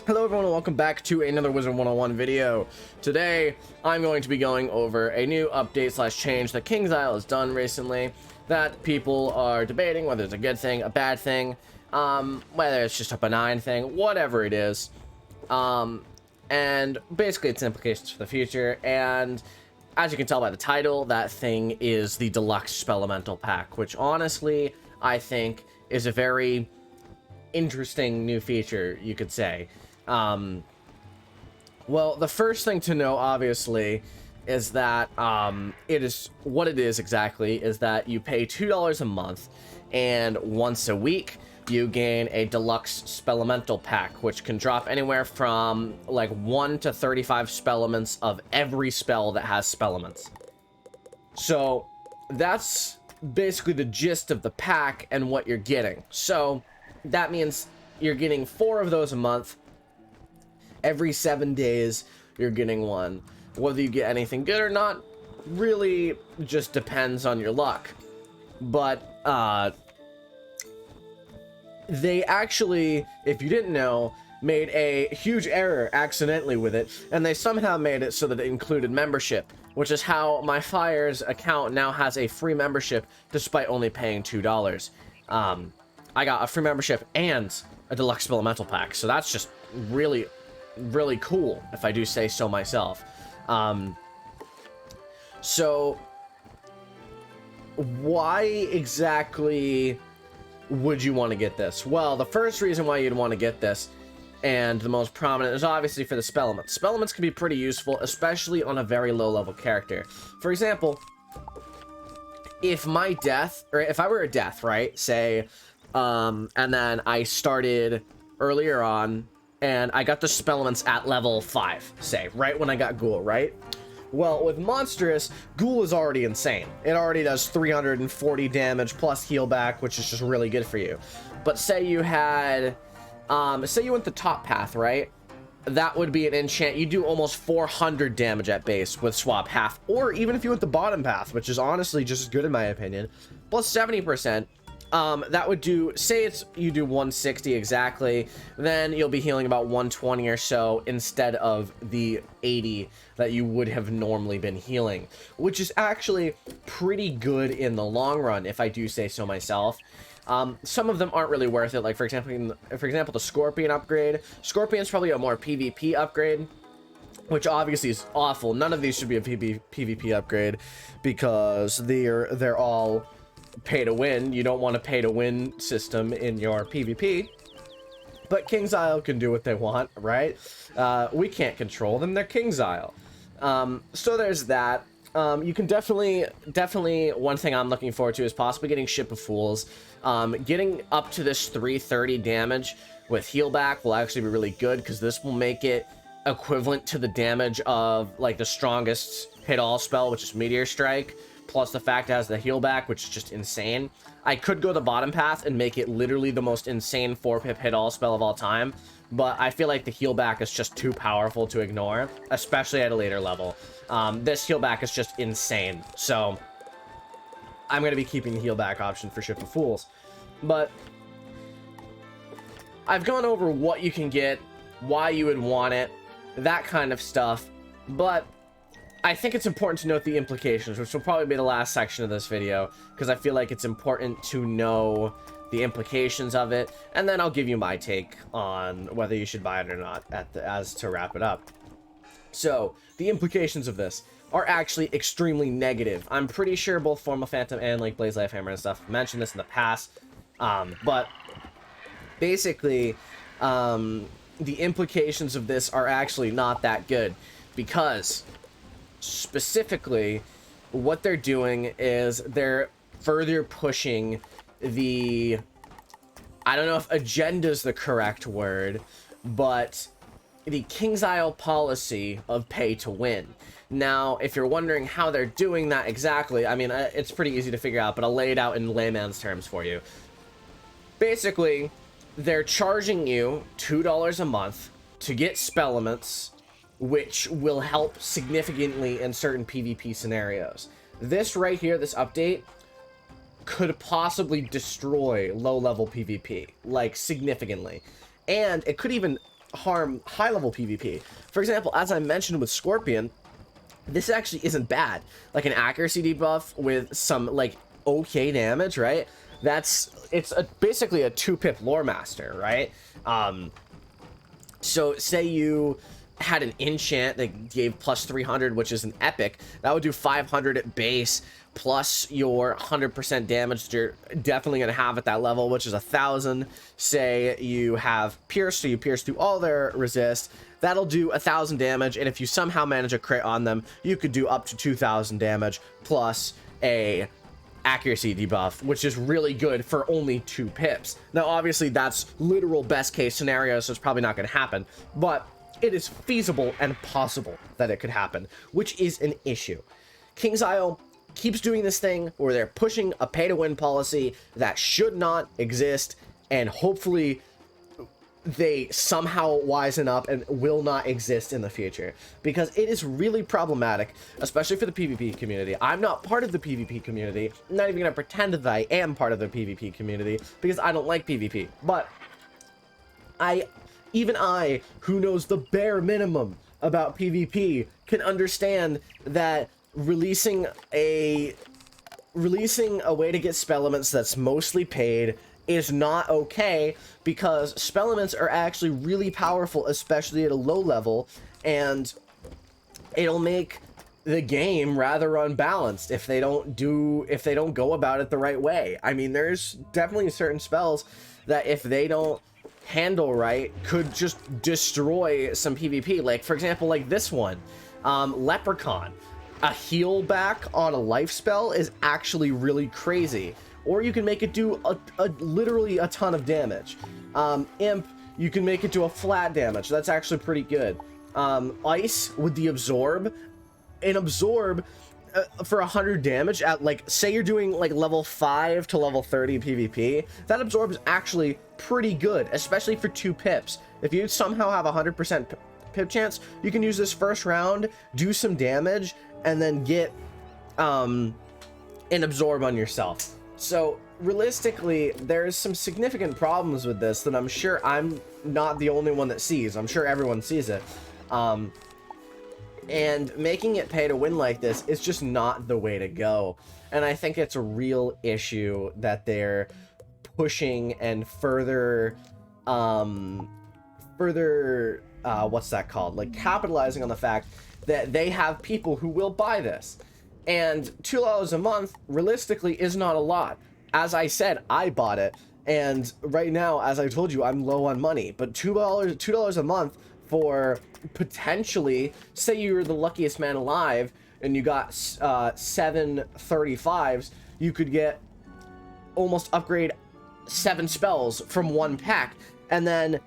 Hello everyone and welcome back to another Wizard101 video. Today I'm going to be going over a new update slash change that Kingsisle has done recently that people are debating whether it's a good thing, a bad thing, whether it's just a benign thing, whatever it is. And basically its implications for the future. And as you can tell by the title, that thing is the Deluxe Spellemental pack, which honestly I think is a very interesting new feature, you could say. Well, the first thing to know, obviously, is that it is that you pay $2 a month, and once a week you gain a Deluxe Spellemental pack, which can drop anywhere from like 1 to 35 Spellements of every spell that has Spellements. So that's basically the gist of the pack and what you're getting. So that means you're getting 4 of those a month. Every 7 days, you're getting one. Whether you get anything good or not really just depends on your luck. But they actually, if you didn't know, made a huge error accidentally with it, and they somehow made it so that it included membership, which is how my Fire's account now has a free membership despite only paying $2. I got a free membership and a Deluxe Spellemental pack, so that's just really cool, if I do say so myself. So why exactly would you want to get this? Well, the first reason why you'd want to get this, and the most prominent, is obviously for the Spellements. Spellements can be pretty useful, especially on a very low level character. For example, if my death, or if I were a death, right, say, and then I started earlier on and I got the Spellements at level 5, say, right when I got Ghoul, right? Well, with Monstrous, Ghoul is already insane. It already does 340 damage plus heal back, which is just really good for you. But say you had, say you went the top path, right? That would be an enchant. You do almost 400 damage at base with swap half. Or even if you went the bottom path, which is honestly just as good in my opinion, plus 70%. That would do, say you do 160 exactly, then you'll be healing about 120 or so instead of the 80 that you would have normally been healing, which is actually pretty good in the long run, if I do say so myself. Some of them aren't really worth it, like for example, the Scorpion upgrade. Scorpion's probably a more PvP upgrade, which obviously is awful. None of these should be a PvP upgrade because they're all pay to win. You don't want a pay to win system in your PvP, but Kingsisle can do what they want, right? We can't control them. They're Kingsisle. So there's that. You can definitely, one thing I'm looking forward to is possibly getting Ship of Fools. Getting up to this 330 damage with heal back will actually be really good, because this will make it equivalent to the damage of like the strongest hit all spell, which is Meteor Strike, plus the fact it has the heal back, which is just insane. I could go the bottom path and make it literally the most insane 4-pip hit all spell of all time, but I feel like the heal back is just too powerful to ignore, especially at a later level. This heal back is just insane, so I'm going to be keeping the heal back option for Ship of Fools. But I've gone over what you can get, why you would want it, that kind of stuff, but I think it's important to note the implications, which will probably be the last section of this video, because I feel like it's important to know the implications of it, and then I'll give you my take on whether you should buy it or not as to wrap it up. So, the implications of this are actually extremely negative. I'm pretty sure both Formal Phantom and like Blaze Life Hammer and stuff mentioned this in the past, but basically, the implications of this are actually not that good, because specifically what they're doing is they're further pushing the, I don't know if agenda is the correct word, but the Kingsisle policy of pay to win. Now, if you're wondering how they're doing that exactly, I mean, it's pretty easy to figure out, but I'll lay it out in layman's terms for you. Basically, they're charging you $2 a month to get Spellements, which will help significantly in certain PvP scenarios. This right here, this update, could possibly destroy low-level PvP, like, significantly. And it could even harm high-level PvP. For example, as I mentioned with Scorpion, this actually isn't bad. Like an accuracy debuff with some like okay damage, right? It's basically a 2-pip lore master, right? So say you had an enchant that gave plus 300, which is an epic, that would do 500 at base plus your 100% damage that you're definitely going to have at that level, which is 1,000. Say you have pierce, so you pierce through all their resist, that'll do 1,000 damage, and if you somehow manage a crit on them, you could do up to 2,000 damage plus a accuracy debuff, which is really good for only 2 pips. Now obviously that's literal best case scenario, so it's probably not going to happen, but it is feasible and possible that it could happen, which is an issue. Kingsisle keeps doing this thing where they're pushing a pay-to-win policy that should not exist, and hopefully they somehow wisen up and will not exist in the future, because it is really problematic, especially for the PvP community. I'm not part of the PvP community. I'm not even going to pretend that I am part of the PvP community, because I don't like PvP. But even I, who knows the bare minimum about PvP, can understand that releasing a way to get Spellements that's mostly paid is not okay, because Spellements are actually really powerful, especially at a low level, and it'll make the game rather unbalanced if they don't go about it the right way. I mean, there's definitely certain spells that if they don't handle right could just destroy some PvP. Like for example, like this one, Leprechaun. A heal back on a life spell is actually really crazy. Or you can make it do literally a ton of damage. Imp, you can make it do a flat damage. That's actually pretty good. Ice with the absorb. An absorb for 100 damage at, like, say you're doing like level 5 to level 30 PvP. That absorb is actually pretty good, especially for 2 pips. If you somehow have a 100% pip chance, you can use this first round, do some damage, and then get an absorb on yourself. So realistically, there's some significant problems with this that I'm sure I'm not the only one that sees. I'm sure everyone sees it. And making it pay to win like this is just not the way to go. And I think it's a real issue that they're pushing and further what's that called? Like capitalizing on the fact that they have people who will buy this. And $2 a month realistically is not a lot. As I said, I bought it, and right now, as I told you, I'm low on money. But $2 a month for potentially, say you're the luckiest man alive and you got 7 35s, you could get almost upgrade 7 spells from 1 pack, and then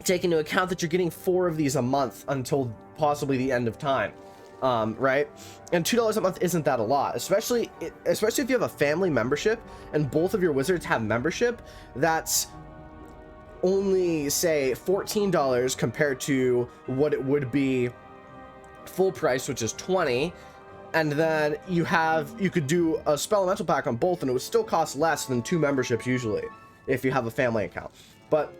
take into account that you're getting 4 of these a month until possibly the end of time. Right? And $2 a month isn't that a lot, especially if you have a family membership and both of your wizards have membership. That's only, say, $14 compared to what it would be full price, which is $20. And then you could do a Spellemental pack on both, and it would still cost less than 2 memberships usually if you have a family account. But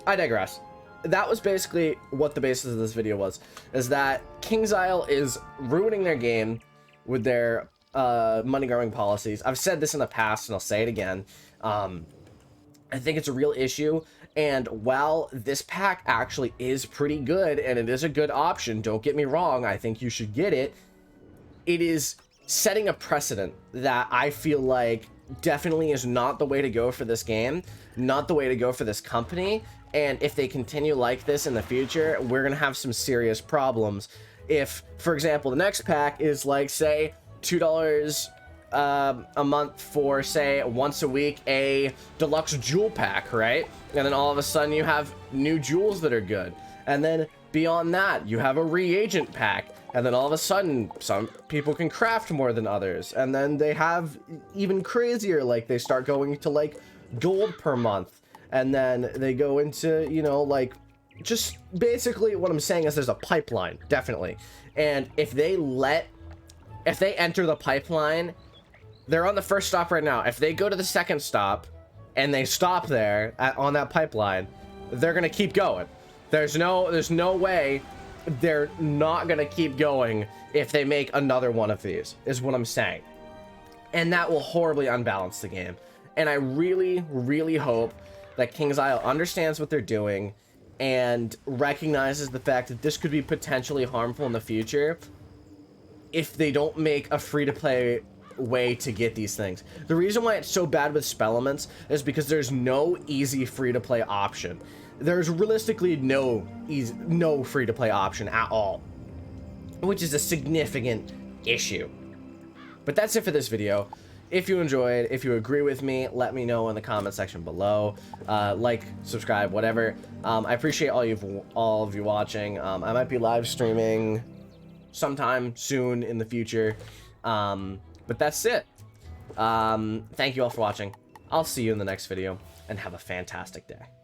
I digress. That was basically what the basis of this video was, is that Kingsisle is ruining their game with their money growing policies. I've said this in the past and I'll say it again. I think it's a real issue, and while this pack actually is pretty good and it is a good option, don't get me wrong, I think you should get it, it is setting a precedent that I feel like definitely is not the way to go for this game, not the way to go for this company. And if they continue like this in the future, we're gonna have some serious problems. If, for example, the next pack is like, say, $2 a month for, say, once a week a deluxe jewel pack, right? And then all of a sudden you have new jewels that are good. And then beyond that, you have a reagent pack. And then all of a sudden, some people can craft more than others. And then they have even crazier, like they start going to like gold per month. And then they go into, you know, like, just basically what I'm saying is there's a pipeline, definitely. And if they enter the pipeline, they're on the first stop right now. If they go to the second stop and they stop there on that pipeline, they're going to keep going. There's no way they're not gonna keep going if they make another one of these, is what I'm saying. And that will horribly unbalance the game. And I really, really hope that Kingsisle understands what they're doing and recognizes the fact that this could be potentially harmful in the future if they don't make a free-to-play way to get these things. The reason why it's so bad with Spellements is because there's no easy free-to-play option. There's realistically no free-to-play option at all, which is a significant issue. But that's it for this video. If you enjoyed, if you agree with me, let me know in the comment section below. Like, subscribe, whatever. I appreciate all of you watching. I might be live streaming sometime soon in the future. But that's it. Thank you all for watching. I'll see you in the next video, and have a fantastic day.